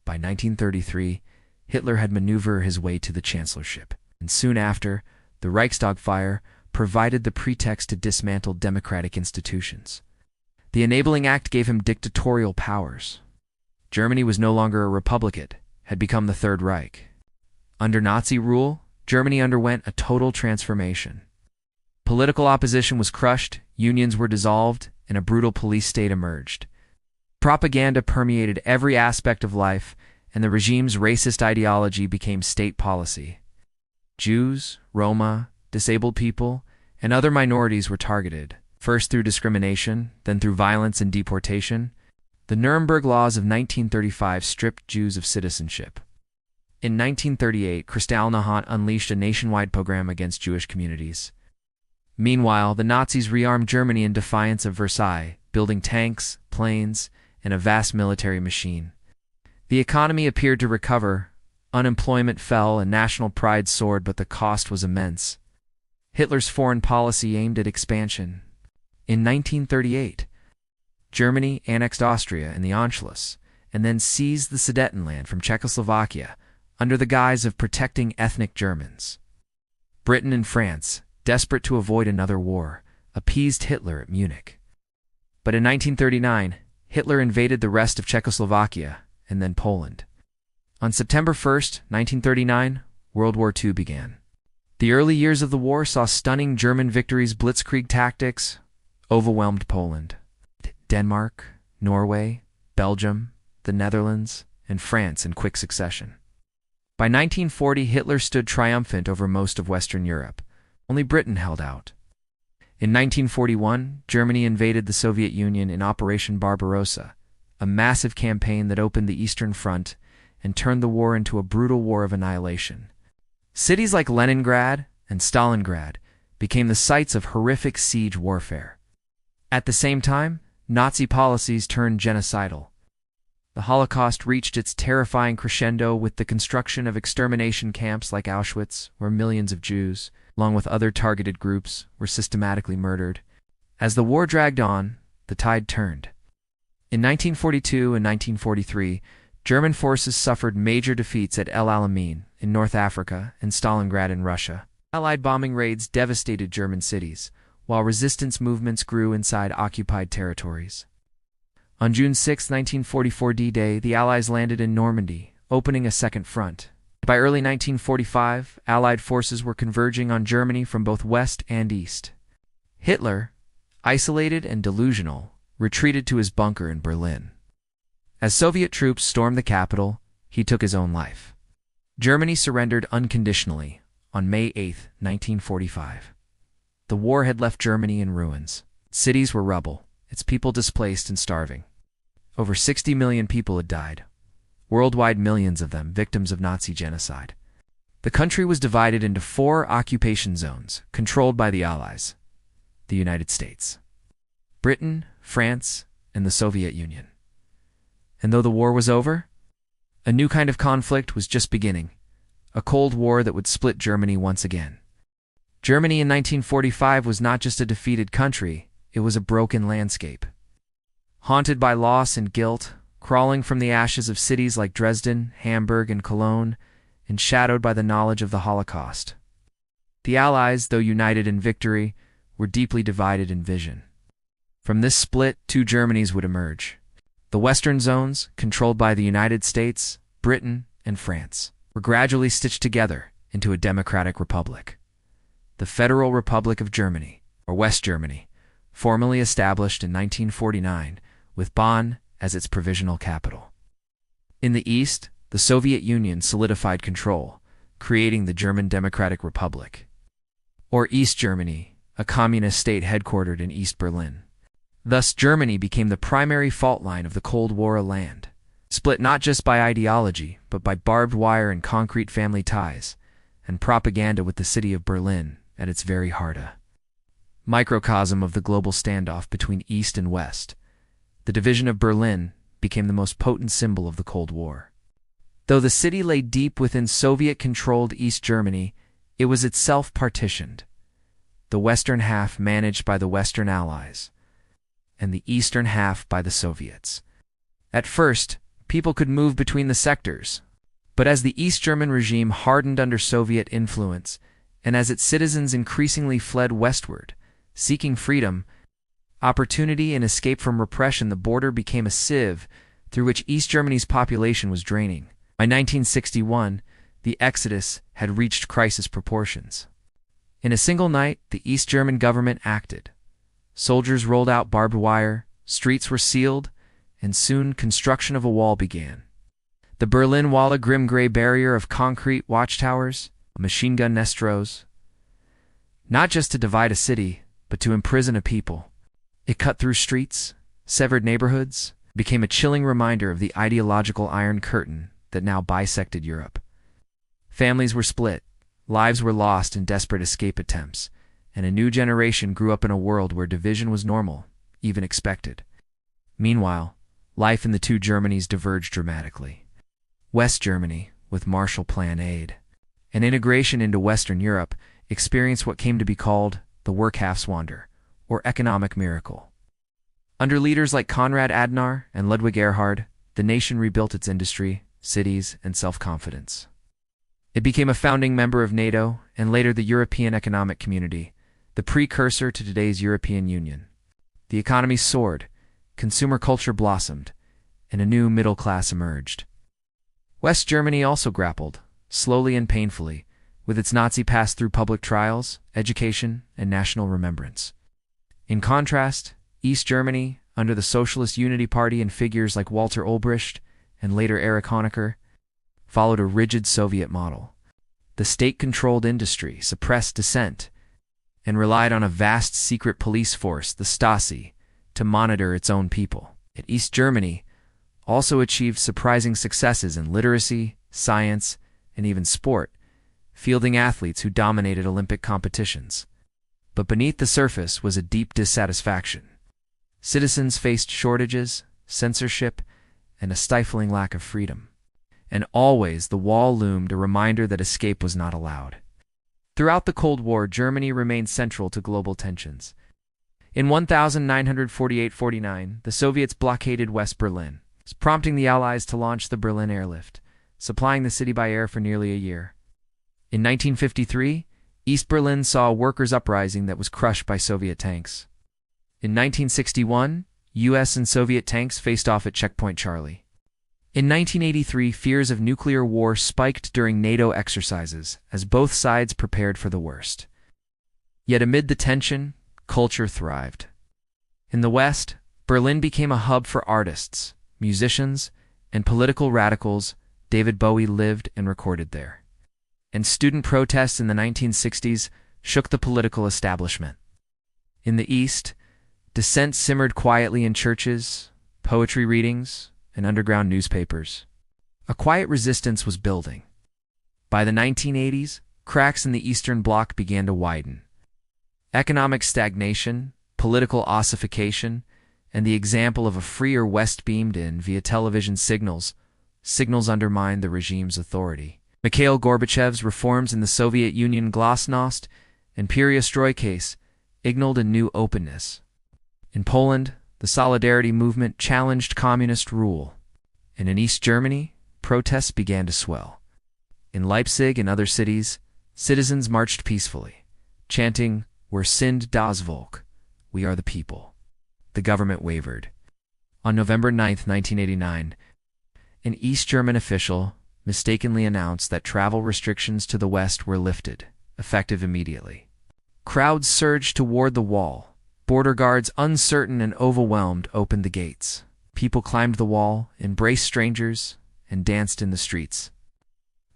By 1933, Hitler had maneuvered his way to the chancellorship, and soon after, the Reichstag fire provided the pretext to dismantle democratic institutions. The Enabling Act gave him dictatorial powers. Germany was no longer a republic, it had become the Third Reich. Under Nazi rule, Germany underwent a total transformation. Political opposition was crushed, unions were dissolved, and a brutal police state emerged. Propaganda permeated every aspect of life, and the regime's racist ideology became state policy. Jews, Roma, disabled people, and other minorities were targeted, first through discrimination, then through violence and deportation. The Nuremberg Laws of 1935 stripped Jews of citizenship. In 1938, Kristallnacht unleashed a nationwide pogrom against Jewish communities. Meanwhile, the Nazis rearmed Germany in defiance of Versailles, building tanks, planes, and a vast military machine. The economy appeared to recover, unemployment fell, and national pride soared, but the cost was immense. Hitler's foreign policy aimed at expansion. In 1938, Germany annexed Austria and the Anschluss, and then seized the Sudetenland from Czechoslovakia under the guise of protecting ethnic Germans. Britain and France, desperate to avoid another war, appeased Hitler at Munich. But in 1939, Hitler invaded the rest of Czechoslovakia and then Poland. On September 1, 1939, World War II began. The early years of the war saw stunning German victories. Blitzkrieg tactics overwhelmed Poland. Denmark, Norway, Belgium, the Netherlands, and France in quick succession. By 1940, Hitler stood triumphant over most of Western Europe. Only Britain held out. In 1941, Germany invaded the Soviet Union in Operation Barbarossa, a massive campaign that opened the Eastern Front and turned the war into a brutal war of annihilation. Cities like Leningrad and Stalingrad became the sites of horrific siege warfare. At the same time, Nazi policies turned genocidal. The Holocaust reached its terrifying crescendo with the construction of extermination camps like Auschwitz, where millions of Jews, along with other targeted groups, were systematically murdered. As the war dragged on, the tide turned. In 1942 and 1943, German forces suffered major defeats at El Alamein in North Africa and Stalingrad in Russia. Allied bombing raids devastated German cities, while resistance movements grew inside occupied territories. On June 6, 1944 D-Day, the Allies landed in Normandy, opening a second front. By early 1945, Allied forces were converging on Germany from both west and east. Hitler, isolated and delusional, retreated to his bunker in Berlin. As Soviet troops stormed the capital, he took his own life. Germany surrendered unconditionally on May 8, 1945. The war had left Germany in ruins. Cities were rubble, its people displaced and starving. Over 60 million people had died. Worldwide, millions of them victims of Nazi genocide. The country was divided into 4 occupation zones, controlled by the Allies: the United States, Britain, France, and the Soviet Union. And though the war was over, a new kind of conflict was just beginning, a Cold War that would split Germany once again. Germany in 1945 was not just a defeated country, it was a broken landscape. Haunted by loss and guilt, crawling from the ashes of cities like Dresden, Hamburg, and Cologne, and shadowed by the knowledge of the Holocaust. The Allies, though united in victory, were deeply divided in vision. From this split, 2 Germanys would emerge. The Western zones, controlled by the United States, Britain, and France, were gradually stitched together into a democratic republic. The Federal Republic of Germany, or West Germany, formally established in 1949, with Bonn as its provisional capital. In the East, the Soviet Union solidified control, creating the German Democratic Republic, or East Germany, a communist state headquartered in East Berlin. Thus, Germany became the primary fault line of the Cold War land, split not just by ideology, but by barbed wire and concrete family ties, and propaganda, with the city of Berlin at its very heart, a microcosm of the global standoff between East and West. The division of Berlin became the most potent symbol of the Cold War. Though the city lay deep within Soviet-controlled East Germany, it was itself partitioned, the western half managed by the Western Allies, and the eastern half by the Soviets. At first, people could move between the sectors, but as the East German regime hardened under Soviet influence, and as its citizens increasingly fled westward, seeking freedom, opportunity, and escape from repression, the border became a sieve through which East Germany's population was draining. By 1961, the exodus had reached crisis proportions. In a single night, the East German government acted. Soldiers rolled out barbed wire, streets were sealed, and soon construction of a wall began. The Berlin Wall, a grim gray barrier of concrete watchtowers, machine gun nestros, not just to divide a city, but to imprison a people. It cut through streets, severed neighborhoods, became a chilling reminder of the ideological Iron Curtain that now bisected Europe. Families were split, lives were lost in desperate escape attempts, and a new generation grew up in a world where division was normal, even expected. Meanwhile, life in the 2 Germanys diverged dramatically. West Germany, with Marshall Plan aid and integration into Western Europe, experienced what came to be called the Wirtschaftswunder, or economic miracle. Under leaders like Konrad Adenauer and Ludwig Erhard, the nation rebuilt its industry, cities, and self-confidence. It became a founding member of NATO and later the European Economic Community, the precursor to today's European Union. The economy soared, consumer culture blossomed, and a new middle class emerged. West Germany also grappled, slowly and painfully, with its Nazi past through public trials, education, and national remembrance. In contrast, East Germany, under the Socialist Unity Party and figures like Walter Ulbricht and later Erich Honecker, followed a rigid Soviet model. The state-controlled industry suppressed dissent and relied on a vast secret police force, the Stasi, to monitor its own people. Yet East Germany also achieved surprising successes in literacy, science, and even sport, fielding athletes who dominated Olympic competitions. But beneath the surface was a deep dissatisfaction. Citizens faced shortages, censorship, and a stifling lack of freedom. And always the wall loomed, a reminder that escape was not allowed. Throughout the Cold War, Germany remained central to global tensions. In 1948-49, the Soviets blockaded West Berlin, prompting the Allies to launch the Berlin airlift, supplying the city by air for nearly a year. In 1953, East Berlin saw a workers' uprising that was crushed by Soviet tanks. In 1961, US and Soviet tanks faced off at Checkpoint Charlie. In 1983, fears of nuclear war spiked during NATO exercises as both sides prepared for the worst. Yet amid the tension, culture thrived. In the West, Berlin became a hub for artists, musicians, and political radicals. David Bowie lived and recorded there. And student protests in the 1960s shook the political establishment. In the East, dissent simmered quietly in churches, poetry readings, and underground newspapers. A quiet resistance was building. By the 1980s, cracks in the Eastern Bloc began to widen. Economic stagnation, political ossification, and the example of a freer West beamed in via television signals undermined the regime's authority. Mikhail Gorbachev's reforms in the Soviet Union glasnost and perestroika signaled a new openness. In Poland, the Solidarity movement challenged communist rule, and in East Germany, protests began to swell. In Leipzig and other cities, citizens marched peacefully, chanting, "Wir sind das Volk," we are the people. The government wavered. On November 9, 1989, an East German official mistakenly announced that travel restrictions to the West were lifted, effective immediately. Crowds surged toward the wall. Border guards, uncertain and overwhelmed, opened the gates. People climbed the wall, embraced strangers, and danced in the streets.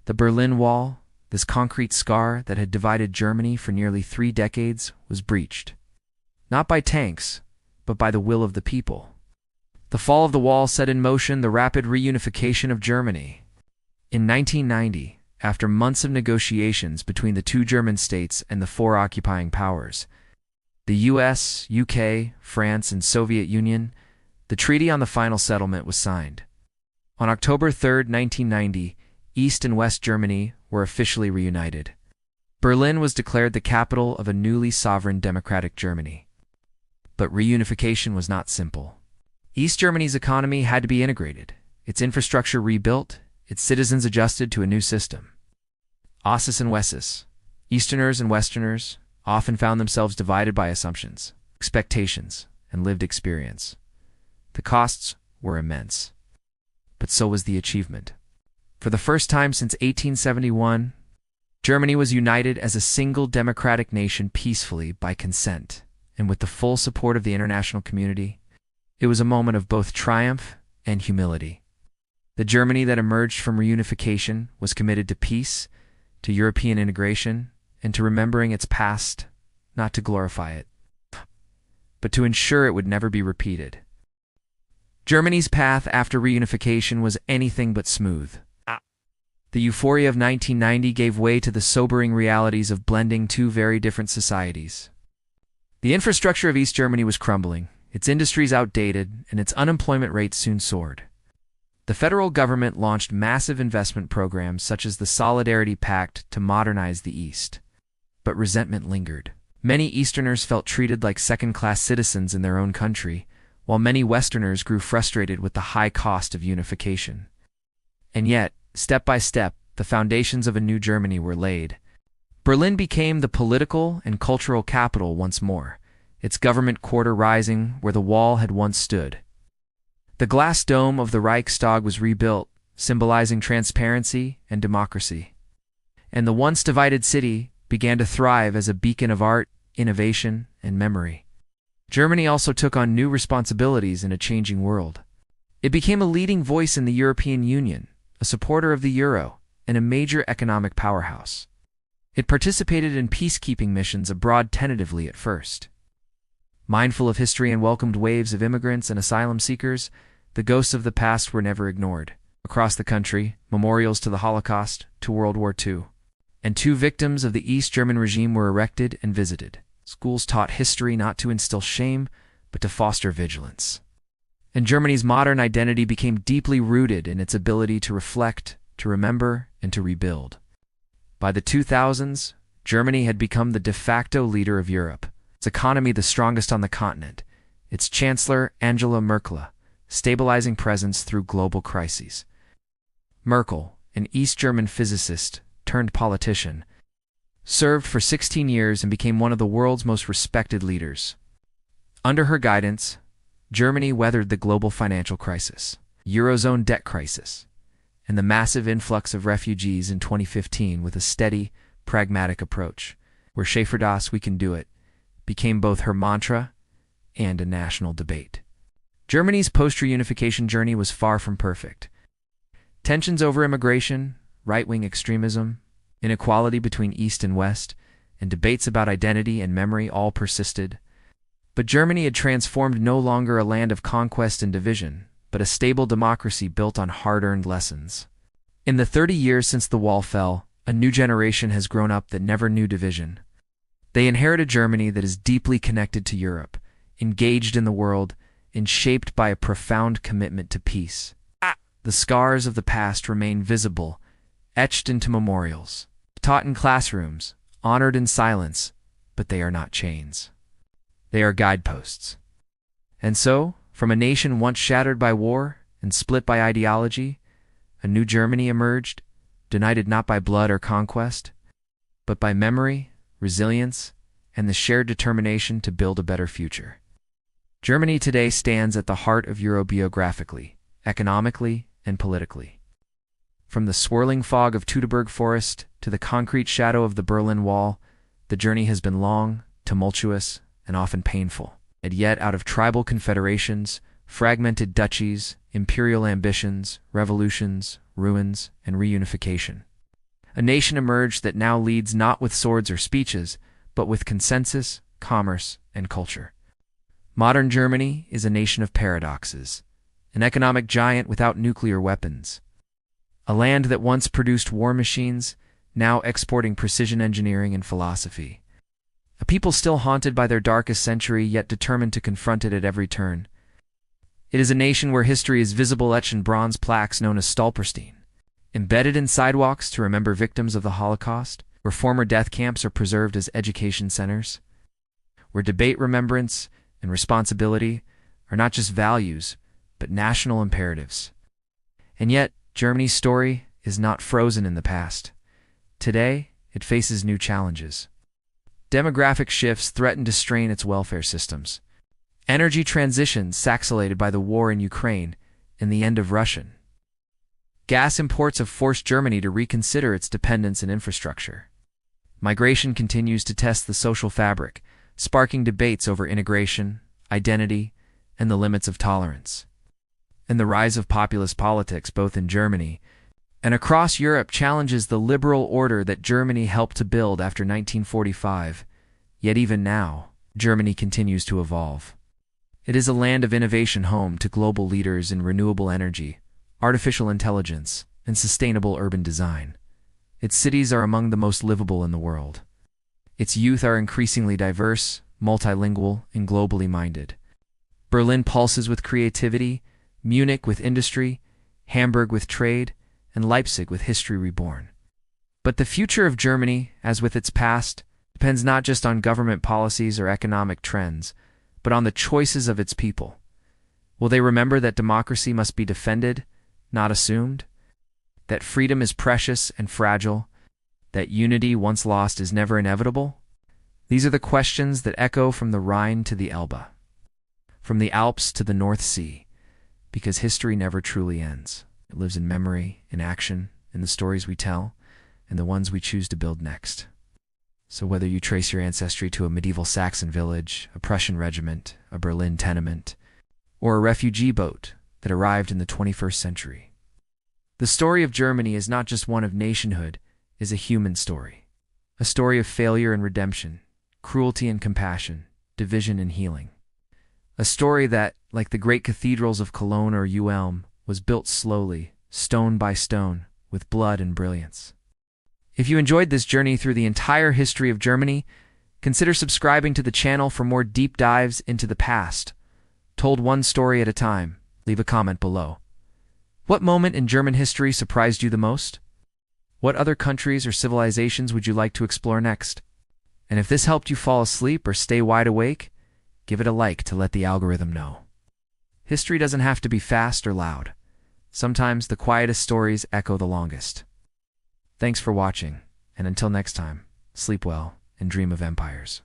The Berlin Wall, this concrete scar that had divided Germany for nearly 3 decades, was breached. Not by tanks, but by the will of the people. The fall of the wall set in motion the rapid reunification of Germany. In 1990, after months of negotiations between the 2 German states and the 4 occupying powers, the US, UK, France, and Soviet Union, the treaty on the final settlement was signed. On October 3, 1990, East and West Germany were officially reunited. Berlin was declared the capital of a newly sovereign democratic Germany. But reunification was not simple. East Germany's economy had to be integrated, its infrastructure rebuilt, its citizens adjusted to a new system. Osses and Wesses, Easterners and Westerners, often found themselves divided by assumptions, expectations, and lived experience. The costs were immense. But so was the achievement. For the first time since 1871, Germany was united as a single democratic nation peacefully by consent, and with the full support of the international community. It was a moment of both triumph and humility. The Germany that emerged from reunification was committed to peace, to European integration, and to remembering its past, not to glorify it, but to ensure it would never be repeated. Germany's path after reunification was anything but smooth. The euphoria of 1990 gave way to the sobering realities of blending 2 very different societies. The infrastructure of East Germany was crumbling, its industries outdated, and its unemployment rate soon soared. The federal government launched massive investment programs such as the Solidarity Pact to modernize the East. But resentment lingered. Many Easterners felt treated like second-class citizens in their own country, while many Westerners grew frustrated with the high cost of unification. And yet, step by step, the foundations of a new Germany were laid. Berlin became the political and cultural capital once more, its government quarter rising where the wall had once stood. The glass dome of the Reichstag was rebuilt, symbolizing transparency and democracy. And the once divided city began to thrive as a beacon of art, innovation, and memory. Germany also took on new responsibilities in a changing world. It became a leading voice in the European Union, a supporter of the euro, and a major economic powerhouse. It participated in peacekeeping missions abroad tentatively at first. Mindful of history and welcomed waves of immigrants and asylum seekers, the ghosts of the past were never ignored. Across the country, memorials to the Holocaust, to World War II, and 2 victims of the East German regime were erected and visited. Schools taught history not to instill shame, but to foster vigilance. And Germany's modern identity became deeply rooted in its ability to reflect, to remember, and to rebuild. By the 2000s, Germany had become the de facto leader of Europe, its economy the strongest on the continent. Its chancellor, Angela Merkel, stabilizing presence through global crises. Merkel, an East German physicist turned politician, served for 16 years and became one of the world's most respected leaders. Under her guidance, Germany weathered the global financial crisis, Eurozone debt crisis, and the massive influx of refugees in 2015 with a steady, pragmatic approach, where Schaefer das "we can do it" became both her mantra and a national debate. Germany's post-reunification journey was far from perfect. Tensions over immigration, right-wing extremism, inequality between East and West, and debates about identity and memory all persisted. But Germany had transformed no longer a land of conquest and division, but a stable democracy built on hard-earned lessons. In the 30 years since the wall fell, a new generation has grown up that never knew division. They inherit a Germany that is deeply connected to Europe, engaged in the world, and shaped by a profound commitment to peace. The scars of the past remain visible, etched into memorials, taught in classrooms, honored in silence, but they are not chains. They are guideposts. And so, from a nation once shattered by war and split by ideology, a new Germany emerged, united not by blood or conquest, but by memory, resilience, and the shared determination to build a better future. Germany today stands at the heart of Europe geographically, economically, and politically. From the swirling fog of Teutoburg Forest to the concrete shadow of the Berlin Wall, the journey has been long, tumultuous, and often painful. And yet, out of tribal confederations, fragmented duchies, imperial ambitions, revolutions, ruins, and reunification, a nation emerged that now leads not with swords or speeches, but with consensus, commerce, and culture. Modern Germany is a nation of paradoxes, an economic giant without nuclear weapons, a land that once produced war machines, now exporting precision engineering and philosophy. A people still haunted by their darkest century, yet determined to confront it at every turn. It is a nation where history is visible etched in bronze plaques known as Stolperstein, embedded in sidewalks to remember victims of the Holocaust, where former death camps are preserved as education centers, where debate, remembrance, and responsibility are not just values, but national imperatives. And yet, Germany's story is not frozen in the past. Today, it faces new challenges. Demographic shifts threaten to strain its welfare systems. Energy transitions saxelated by the war in Ukraine and the end of Russian gas imports have forced Germany to reconsider its dependence and infrastructure. Migration continues to test the social fabric, sparking debates over integration, identity, and the limits of tolerance. And the rise of populist politics, both in Germany and across Europe, challenges the liberal order that Germany helped to build after 1945. Yet even now, Germany continues to evolve. It is a land of innovation, home to global leaders in renewable energy, artificial intelligence, and sustainable urban design. Its cities are among the most livable in the world. Its youth are increasingly diverse, multilingual, and globally minded. Berlin pulses with creativity, Munich with industry, Hamburg with trade, and Leipzig with history reborn. But the future of Germany, as with its past, depends not just on government policies or economic trends, but on the choices of its people. Will they remember that democracy must be defended, not assumed? That freedom is precious and fragile? That unity, once lost, is never inevitable? These are the questions that echo from the Rhine to the Elbe, from the Alps to the North Sea, because history never truly ends. It lives in memory, in action, in the stories we tell, and the ones we choose to build next. So whether you trace your ancestry to a medieval Saxon village, a Prussian regiment, a Berlin tenement, or a refugee boat that arrived in the 21st century, the story of Germany is not just one of nationhood, it is a human story. A story of failure and redemption, cruelty and compassion, division and healing. A story that, like the great cathedrals of Cologne or Ulm, was built slowly, stone by stone, with blood and brilliance. If you enjoyed this journey through the entire history of Germany, consider subscribing to the channel for more deep dives into the past. Told one story at a time, leave a comment below. What moment in German history surprised you the most? What other countries or civilizations would you like to explore next? And if this helped you fall asleep or stay wide awake, give it a like to let the algorithm know. History doesn't have to be fast or loud. Sometimes the quietest stories echo the longest. Thanks for watching, and until next time, sleep well and dream of empires.